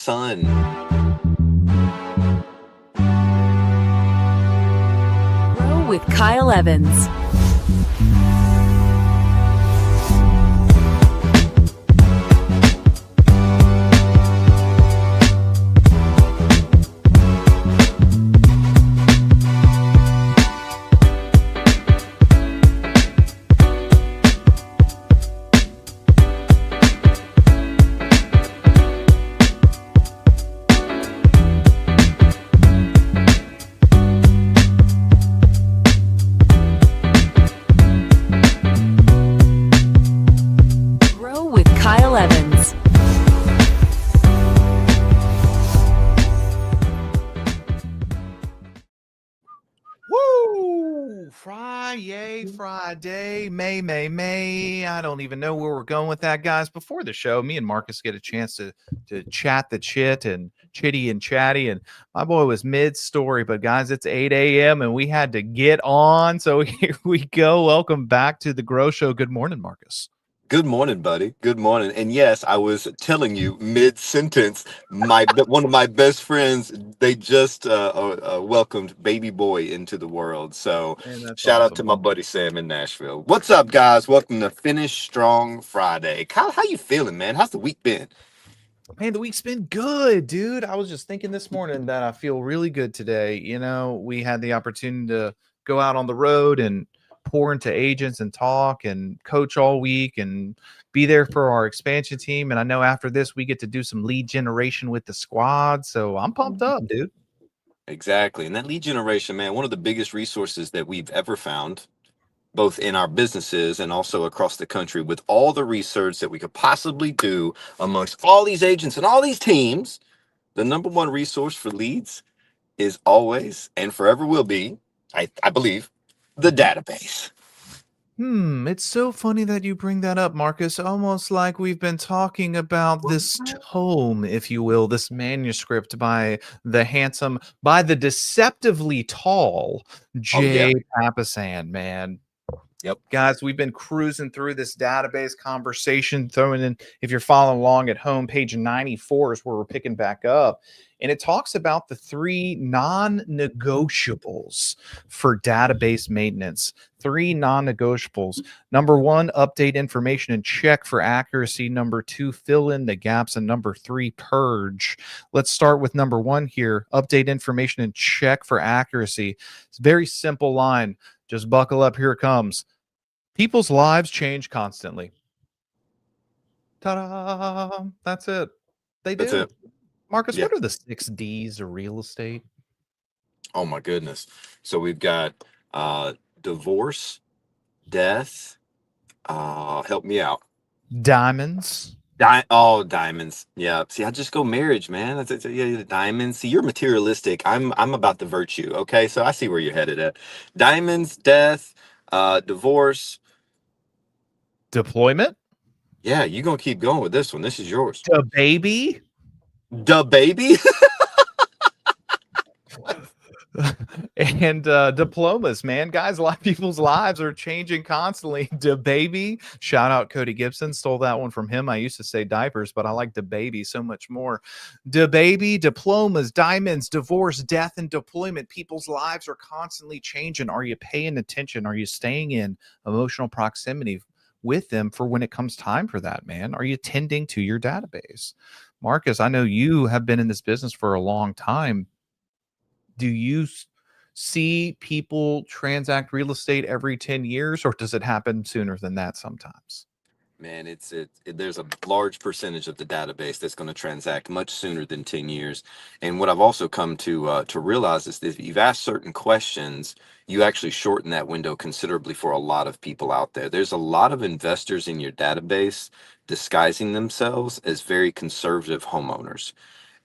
Son. Grow with Kyle Evans. Grow with Kyle Evans. Woo! Friday, May. I don't even know where we're going with that, guys. Before the show, me and Marcus get a chance to chat the chit and chitty and chatty, and my boy was mid-story, but guys, it's 8 a.m. and we had to get on, so here we go. Welcome back to the Grow Show. Good morning, Marcus. Good morning, buddy. Good morning. And yes, I was telling you mid-sentence, one of my best friends, they just welcomed baby boy into the world. So Man, that's shout out to awesome. my buddy Sam in Nashville. What's up, guys? Welcome to Finish Strong Friday. Kyle, how you feeling, man? How's the week been? Man, the week's been good, dude. I was just thinking this morning that I feel really good today. We had the opportunity to go out on the road and pour into agents and talk and coach all week and be there for our expansion team. And I know after this, we get to do some lead generation with the squad. So I'm pumped up, dude. Exactly. And that lead generation, man, one of the biggest resources that we've ever found, both in our businesses and also across the country, with all the research that we could possibly do amongst all these agents and all these teams. The number one resource for leads is always and forever will be, I believe, the database. It's so funny that you bring that up, Marcus. Almost like we've been talking about this tome, if you will, this manuscript by the deceptively tall Oh, yeah. Jay Papasan, man. Yep. Guys, we've been cruising through this database conversation, throwing in, if you're following along at home, page 94 is where we're picking back up. And it talks about the three non-negotiables for database maintenance. Three non-negotiables. Number one, update information and check for accuracy. Number two, fill in the gaps. And number three, purge. Let's start with number one here. Update information and check for accuracy. It's a very simple line. Just buckle up. Here it comes. People's lives change constantly. Ta-da! That's it. They That's do. it. Marcus, Yeah. what are the 6 Ds of real estate? Oh, my goodness. So we've got divorce, death. Help me out. Diamonds. Diamonds. Yeah. See, I just go marriage, man. Yeah, the diamonds. See, you're materialistic. I'm about the virtue. Okay, so I see where you're headed at. Diamonds, death, divorce. Deployment. Yeah, you're gonna keep going with this one. This is yours. The baby. The baby. And diplomas, man. Guys, a lot of people's lives are changing constantly. The baby. Shout out Cody Gibson. Stole that one from him. I used to say diapers, but I like the baby so much more. The baby, diplomas, diamonds, divorce, death, and deployment. People's lives are constantly changing. Are you paying attention? Are you staying in emotional proximity with them for when it comes time for that, man? Are you tending to your database? Marcus, I know you have been in this business for a long time. Do you see people transact real estate every 10 years, or does it happen sooner than that sometimes? Man, there's a large percentage of the database that's going to transact much sooner than 10 years. And what I've also come to realize is that if you've asked certain questions, you actually shorten that window considerably for a lot of people out there. There's a lot of investors in your database disguising themselves as very conservative homeowners.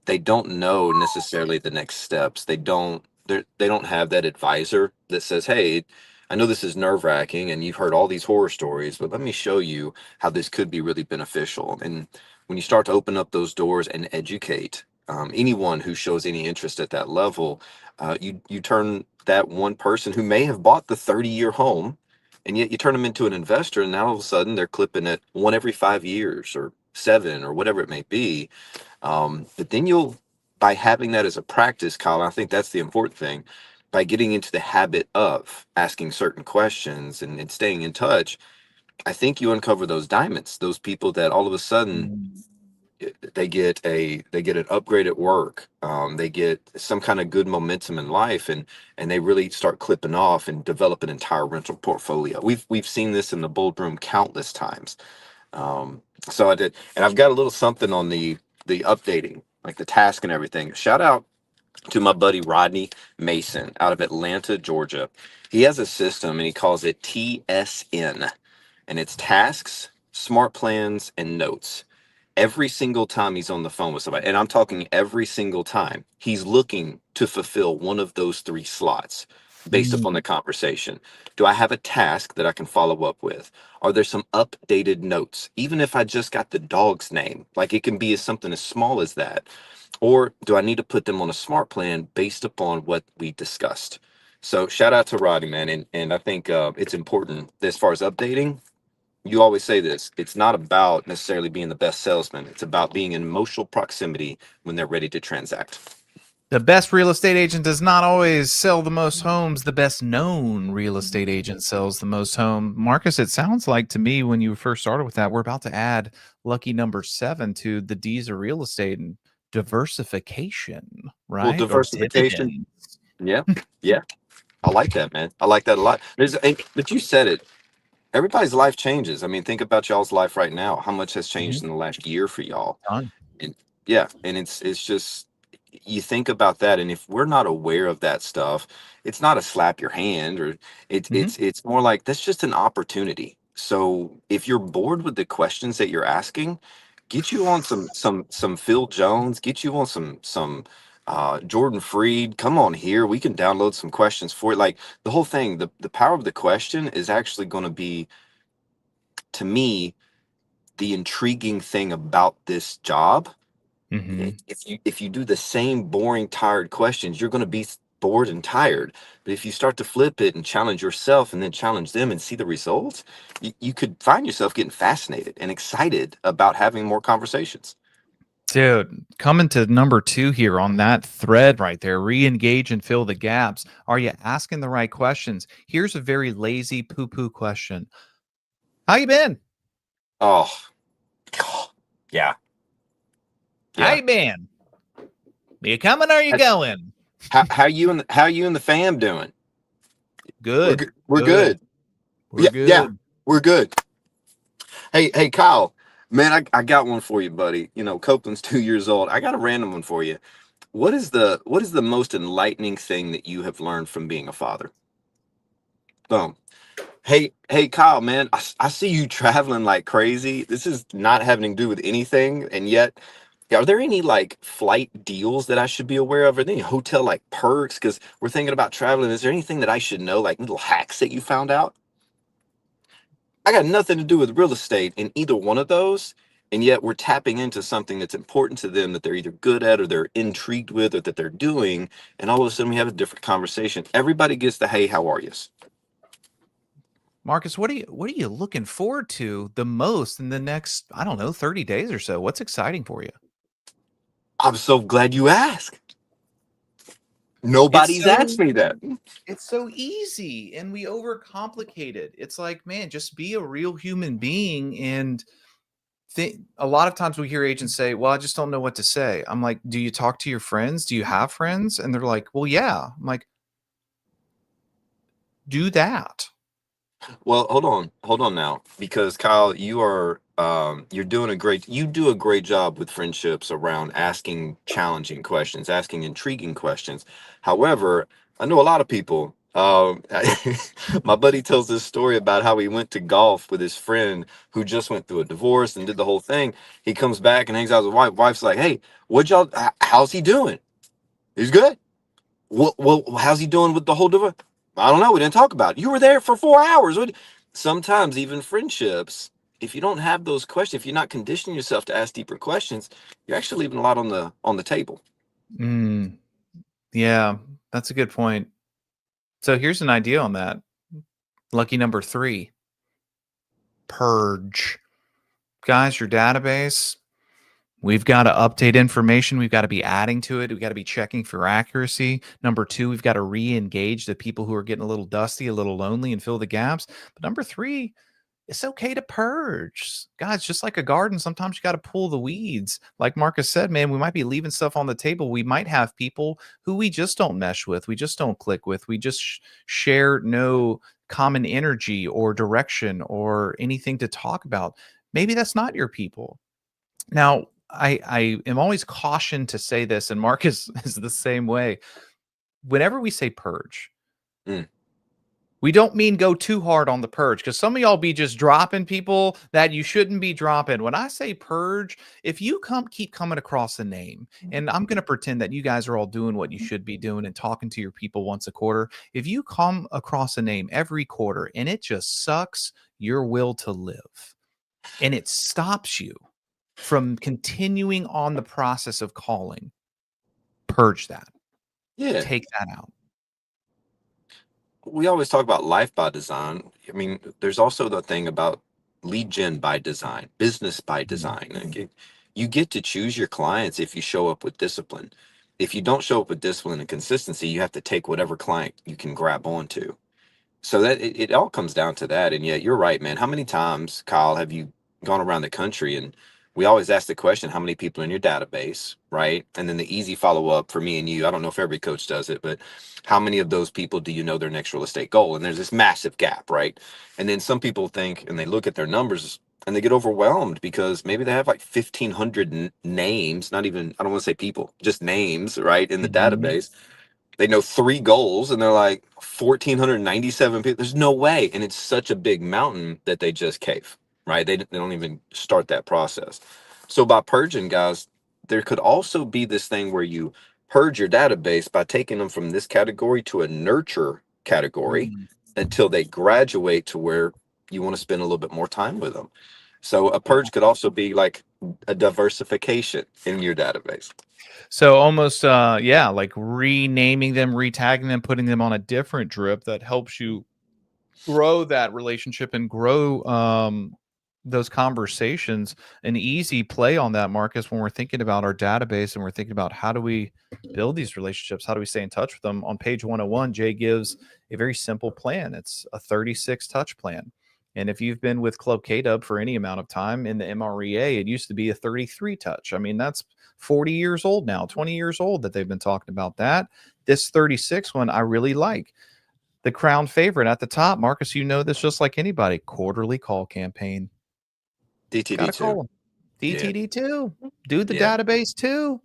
They don't know necessarily the next steps. They don't have that advisor that says, "Hey, I know this is nerve-wracking and you've heard all these horror stories, but let me show you how this could be really beneficial." And when you start to open up those doors and educate anyone who shows any interest at that level, you turn that one person who may have bought the 30-year home, and yet you turn them into an investor, and now all of a sudden they're clipping it one every 5 years or 7 or whatever it may be. But then you'll, by having that as a practice, Kyle, I think that's the important thing, by getting into the habit of asking certain questions and staying in touch, I think you uncover those diamonds, those people that all of a sudden Mm. they get an upgrade at work, they get some kind of good momentum in life, and they really start clipping off and develop an entire rental portfolio. We've seen this in the bold room countless times. So I did, and I've got a little something on the updating, like the task and everything. Shout out to my buddy Rodney Mason out of Atlanta, Georgia. He has a system and he calls it TSN, and it's tasks, smart plans, and notes. Every single time he's on the phone with somebody, and I'm talking every single time, he's looking to fulfill one of those 3 slots based upon the conversation. Do I have a task that I can follow up with? Are there some updated notes? Even if I just got the dog's name, like it can be as something as small as that. Or do I need to put them on a smart plan based upon what we discussed? So shout out to Rodney, man. And I think it's important as far as updating. You always say this, it's not about necessarily being the best salesman. It's about being in emotional proximity when they're ready to transact. The best real estate agent does not always sell the most homes. The best known real estate agent sells the most homes. Marcus, it sounds like to me when you first started with that, we're about to add lucky number 7 to the D's of real estate and diversification, Well, right? Or diversification. dividends. Yeah. Yeah. I like that, man. I like that a lot. But you said it. Everybody's life changes. I mean, think about y'all's life right now. How much has changed in the last year for y'all? Done. And yeah, and it's just, you think about that, and if we're not aware of that stuff, it's not a slap your hand, or it's more like that's just an opportunity. So if you're bored with the questions that you're asking, get you on some Phil Jones, get you on some Jordan Freed. Come on here, we can download some questions for it. Like the whole thing, the power of the question is actually going to be, to me, the intriguing thing about this job. Mm-hmm. If you do the same boring tired questions, you're going to be bored and tired. But if you start to flip it and challenge yourself and then challenge them and see the results, you could find yourself getting fascinated and excited about having more conversations. Dude, coming to number 2 here on that thread right there, re-engage and fill the gaps. Are you asking the right questions? Here's a very lazy poo-poo question. How you been? Oh, yeah, How yeah. you been? You coming or are you That's- going? how you and the fam doing? Good. We're Good. good. We're Yeah, good. we're good. Hey, Kyle, man, I got one for you, buddy. You know, Copeland's 2 years old. I got a random one for you. What is the most enlightening thing that you have learned from being a father? Boom. Hey, Kyle, man, I see you traveling like crazy. This is not having to do with anything, and yet, are there any like flight deals that I should be aware of? Are there any hotel like perks? Because we're thinking about traveling. Is there anything that I should know, like little hacks that you found out? I got nothing to do with real estate in either one of those, and yet we're tapping into something that's important to them, that they're either good at or they're intrigued with or that they're doing, and all of a sudden we have a different conversation. Everybody gets the hey, how are yous? Marcus, what are you looking forward to the most in the next, I don't know, 30 days or so? What's exciting for you? I'm so glad you asked. It's Nobody's asked so me that. it's so easy and we overcomplicate it. It's like, man, just be a real human being and a lot of times we hear agents say, "Well, I just don't know what to say." I'm like, "Do you talk to your friends? Do you have friends?" And they're like, "Well, yeah." I'm like, "Do that." Well, hold on now, because Kyle, you're doing you do a great job with friendships around asking challenging questions, asking intriguing questions. However, I know a lot of people. My buddy tells this story about how he went to golf with his friend who just went through a divorce and did the whole thing. He comes back and hangs out with his wife. Wife's like, "Hey, how's he doing? He's good. Well, how's he doing with the whole divorce? I don't know. We didn't talk about it. You were there for 4 hours. Sometimes even friendships, if you don't have those questions, if you're not conditioning yourself to ask deeper questions, you're actually leaving a lot on the table. Mm, yeah, that's a good point. So here's an idea on that. Lucky number 3, purge. Guys, your database, we've got to update information. We've got to be adding to it. We've got to be checking for accuracy. Number two, we've got to re-engage the people who are getting a little dusty, a little lonely, and fill the gaps. But number three, it's okay to purge. Guys, just like a garden, sometimes you got to pull the weeds. Like Marcus said, man, we might be leaving stuff on the table. We might have people who we just don't mesh with. We just don't click with. We just share no common energy or direction or anything to talk about. Maybe that's not your people. Now, I am always cautioned to say this, and Marcus is the same way. Whenever we say purge, Mm. we don't mean go too hard on the purge, because some of y'all be just dropping people that you shouldn't be dropping. When I say purge, if you keep coming across a name, and I'm going to pretend that you guys are all doing what you should be doing and talking to your people once a quarter. If you come across a name every quarter and it just sucks your will to live and it stops you from continuing on the process of calling, purge that. Yeah. Take that out. We always talk about life by design. I mean, there's also the thing about lead gen by design, business by design. Like, you get to choose your clients if you show up with discipline. If you don't show up with discipline and consistency, you have to take whatever client you can grab onto. So that it all comes down to that. And yet you're right, man. How many times, Kyle, have you gone around the country, and we always ask the question, how many people in your database, right? And then the easy follow-up for me and you, I don't know if every coach does it, but how many of those people do you know their next real estate goal? And there's this massive gap, right? And then some people think, and they look at their numbers and they get overwhelmed because maybe they have like 1,500 names, not even, I don't want to say people, just names, right, in the database. They know three goals and they're like 1,497 people. There's no way. And it's such a big mountain that they just cave, right? They don't even start that process. So by purging, guys, there could also be this thing where you purge your database by taking them from this category to a nurture category Mm. until they graduate to where you want to spend a little bit more time with them. So a Yeah. purge could also be like a diversification in your database. So almost yeah, like renaming them, retagging them, putting them on a different drip that helps you grow that relationship and grow those conversations. An easy play on that, Marcus, when we're thinking about our database and we're thinking about how do we build these relationships, how do we stay in touch with them. On page 101, Jay gives a very simple plan. It's a 36 touch plan. And if you've been with Club K.W for any amount of time in the MREA, it used to be a 33 touch. I mean, that's 40 years old now, 20 years old that they've been talking about that. This 36 one I really like. The crown favorite at the top, Marcus, you know this just like anybody, quarterly call campaign. Got to DTD2. call them. Yeah. DTD2. Do the Yeah. database too.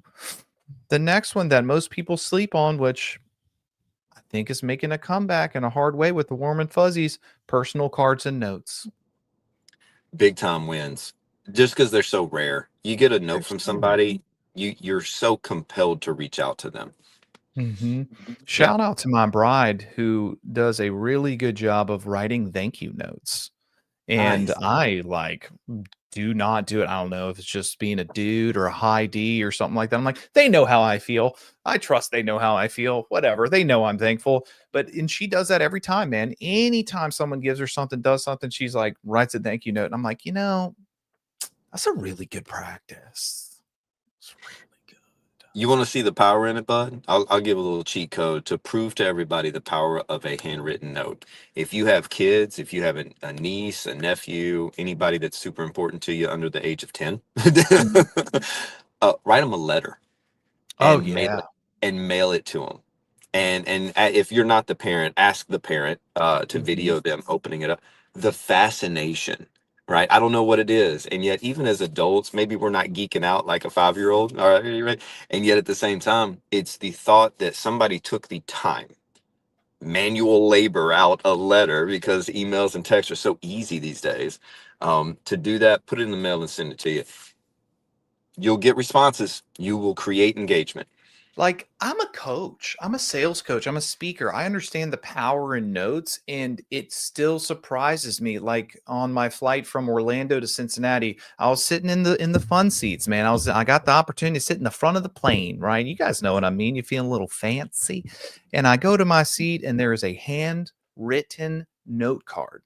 The next one that most people sleep on, which I think is making a comeback in a hard way with the warm and fuzzies, personal cards and notes. Big time wins just because they're so rare. You get a note They're from so rare. somebody, you're so compelled to reach out to them. Yeah. Shout out to my bride who does a really good job of writing thank you notes. And Nice. I like do not do it. I don't know if it's just being a dude or a high D or something like that. I'm like, they know how I feel. I trust they know how I feel. Whatever. They know I'm thankful. And she does that every time, man. Anytime someone gives her something, does something, she's like, writes a thank you note. And I'm like, that's a really good practice. It's really good. You want to see the power in it, bud? I'll give a little cheat code to prove to everybody the power of a handwritten note. If you have kids, if you have a niece, a nephew, anybody that's super important to you under the age of 10, Mhm. write them a letter Oh, and mail yeah. it to them. And if you're not the parent, ask the parent to Mhm. video them opening it up. The fascination, right? I don't know what it is, and yet even as adults, maybe we're not geeking out like a 5-year old. All right, right? And yet at the same time, it's the thought that somebody took the time, manual labor out a letter because emails and texts are so easy these days. To do that, put it in the mail and send it to you. You'll get responses. You will create engagement. Like, I'm a coach. I'm a sales coach. I'm a speaker. I understand the power in notes, and it still surprises me. Like on my flight from Orlando to Cincinnati, I was sitting in the fun seats, man. I got the opportunity to sit in the front of the plane, right? You guys know what I mean. You feeling a little fancy. And I go to my seat, and there is a handwritten note card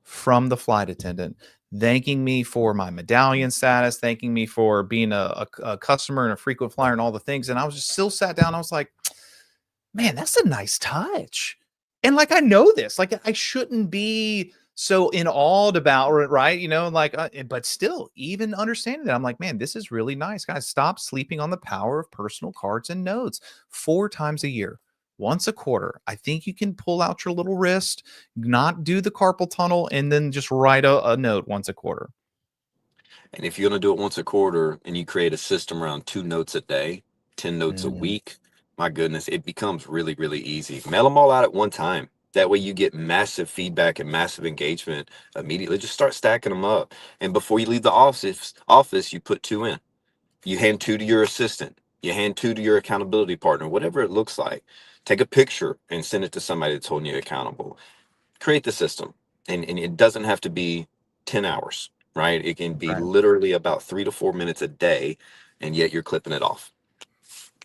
from the flight attendant. thanking me for my medallion status, thanking me for being a customer and a frequent flyer and all the things. And I was just still sat down. I was like, man, that's a nice touch. And like, I know this, like, I shouldn't be so in awed about it, right? Like, but still, even understanding that, I'm like, man, this is really nice. Guys, stop sleeping on the power of personal cards and notes 4 times a year. Once a quarter, I think you can pull out your little wrist, not do the carpal tunnel, and then just write a note once a quarter. And if you're going to do it once a quarter and you create a system around 2 notes a day, 10 notes a week, my goodness, it becomes really, really easy. Mail them all out at one time. That way you get massive feedback and massive engagement immediately. Just start stacking them up. And before you leave the office, you put 2 in. You hand 2 to your assistant. You hand 2 to your accountability partner, whatever it looks like. Take a picture and send it to somebody that's holding you accountable. Create the system. And it doesn't have to be 10 hours, right? It can be Right. literally about 3 to 4 minutes a day, and yet you're clipping it off.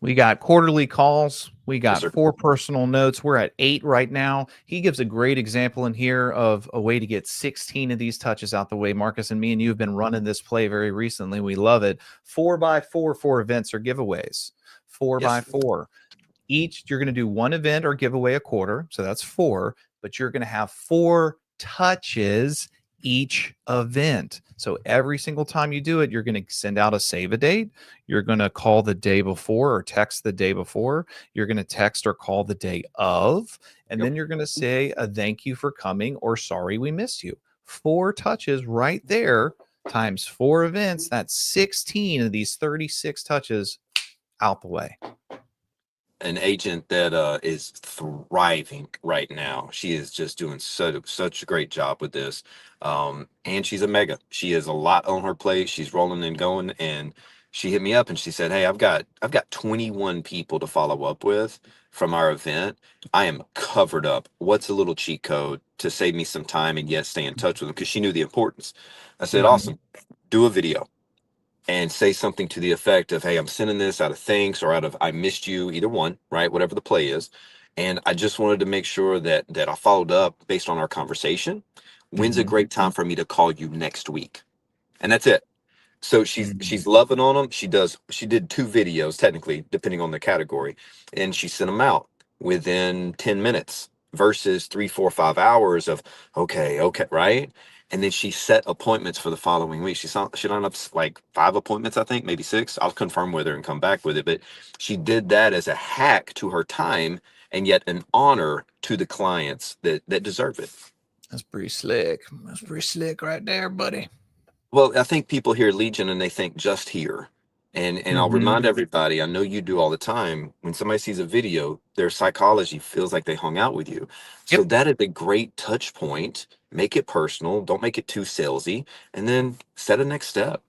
We got quarterly calls. We Yes, got sir. 4 personal notes. We're at 8 right now. He gives a great example in here of a way to get 16 of these touches out the way. Marcus and me and you have been running this play very recently. We love it. 4x4 for events or giveaways. 4x4. Each, you're going to do 1 event or giveaway a quarter. So that's 4, but you're going to have 4 touches each event. So every single time you do it, you're going to send out a save a date. You're going to call the day before or text the day before. You're going to text or call the day of. And then you're going to say a thank you for coming or sorry we missed you. 4 touches right there times 4 events. That's 16 of these 36 touches out the way. An agent that is thriving right now. She is just doing such a great job with this. And she's a mega. She has a lot on her plate. She's rolling and going. And she hit me up and she said, "Hey, I've got 21 people to follow up with from our event. I am covered up. What's a little cheat code to save me some time and yet stay in touch with them?" Because she knew the importance. I said, "Awesome. Do a video and say something to the effect of, hey, I'm sending this out of thanks or out of I missed you," either one, right? Whatever the play is. And I just wanted to make sure that I followed up based on our conversation. When's a great time for me to call you next week? And that's it. So she's loving on them. She did 2 videos technically, depending on the category, and she sent them out within 10 minutes versus 3, 4, 5 hours of okay, right? And then she set appointments for the following week. She lined up like 5 appointments, I think, maybe 6. I'll confirm with her and come back with it. But she did that as a hack to her time and yet an honor to the clients that deserve it. That's pretty slick. That's pretty slick right there, buddy. Well, I think people hear Legion and they think just here. And I'll remind everybody, I know you do all the time, when somebody sees a video, their psychology feels like they hung out with you. So that is a great touch point. Make it personal. Don't make it too salesy. And then set a next step.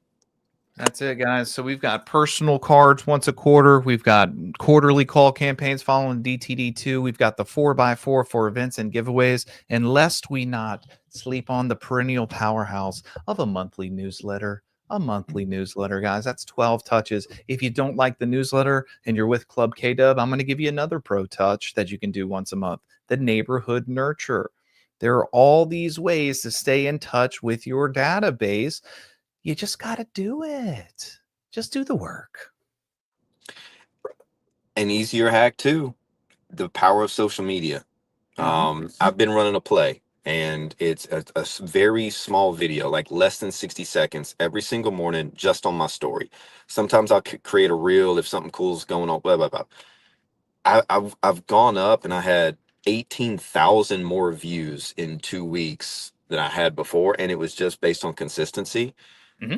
That's it, guys. So we've got personal cards once a quarter. We've got quarterly call campaigns following DTD2. We've got the 4x4 for events and giveaways. And lest we not sleep on the perennial powerhouse of a monthly newsletter. A monthly newsletter, guys. That's 12 touches. If you don't like the newsletter and you're with Club K.W, I'm going to give you another pro touch that you can do once a month. The neighborhood nurture. There are all these ways to stay in touch with your database. You just got to do it. Just do the work. An easier hack too, the power of social media. I've been running a play and it's a very small video, like less than 60 seconds every single morning, just on my story. Sometimes I'll create a reel if something cool is going on, blah, blah, blah. I've gone up and I had 18,000 more views in 2 weeks than I had before. And it was just based on consistency.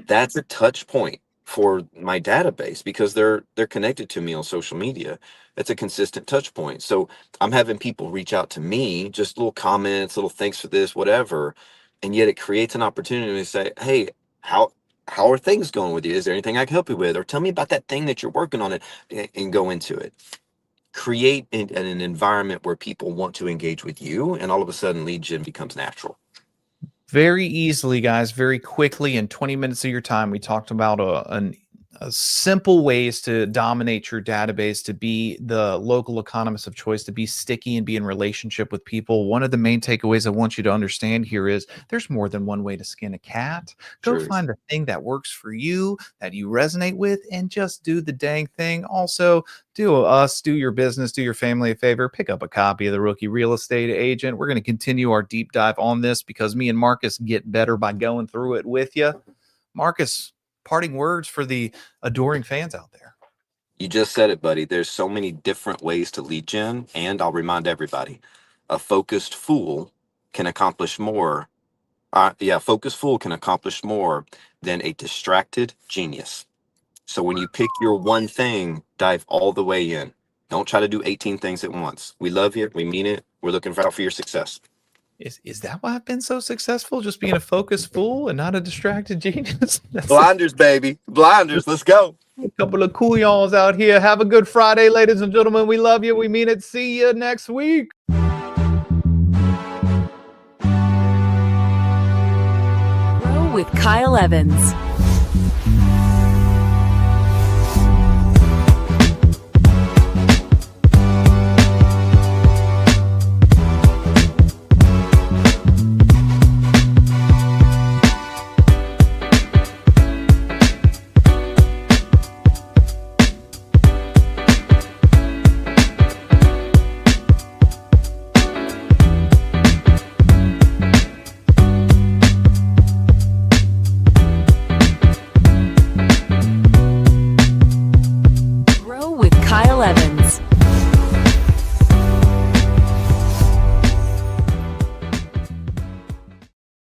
That's a touch point for my database because they're connected to me on social media. That's a consistent touch point. So I'm having people reach out to me, just little comments, little thanks for this, whatever. And yet it creates an opportunity to say, hey, how are things going with you? Is there anything I can help you with? Or tell me about that thing that you're working on and go into it. Create an environment where people want to engage with you. And all of a sudden lead gen becomes natural. Very easily, guys, very quickly in 20 minutes of your time. We talked about simple ways to dominate your database, to be the local economist of choice, to be sticky and be in relationship with people. One of the main takeaways I want you to understand here is there's more than one way to skin a cat. Go Truth. find the thing that works for you, that you resonate with, and just do the dang thing. Also, do your business, do your family a favor, pick up a copy of The Rookie Real Estate Agent. We're going to continue our deep dive on this because me and Marcus get better by going through it with you. Marcus, parting words for the adoring fans out there. You just said it, buddy. There's so many different ways to lead gen, and I'll remind everybody, a focused fool can accomplish more. Focused fool can accomplish more than a distracted genius. So when you pick your one thing, dive all the way in. Don't try to do 18 things at once. We love you. We mean it. We're looking out for your success. Is that why I've been so successful? Just being a focused fool and not a distracted genius? That's Blinders, baby. Blinders. Let's go. a couple of couillons out here. Have a good Friday, ladies and gentlemen. We love you. We mean it. See you next week. Grow with Kyle Evans.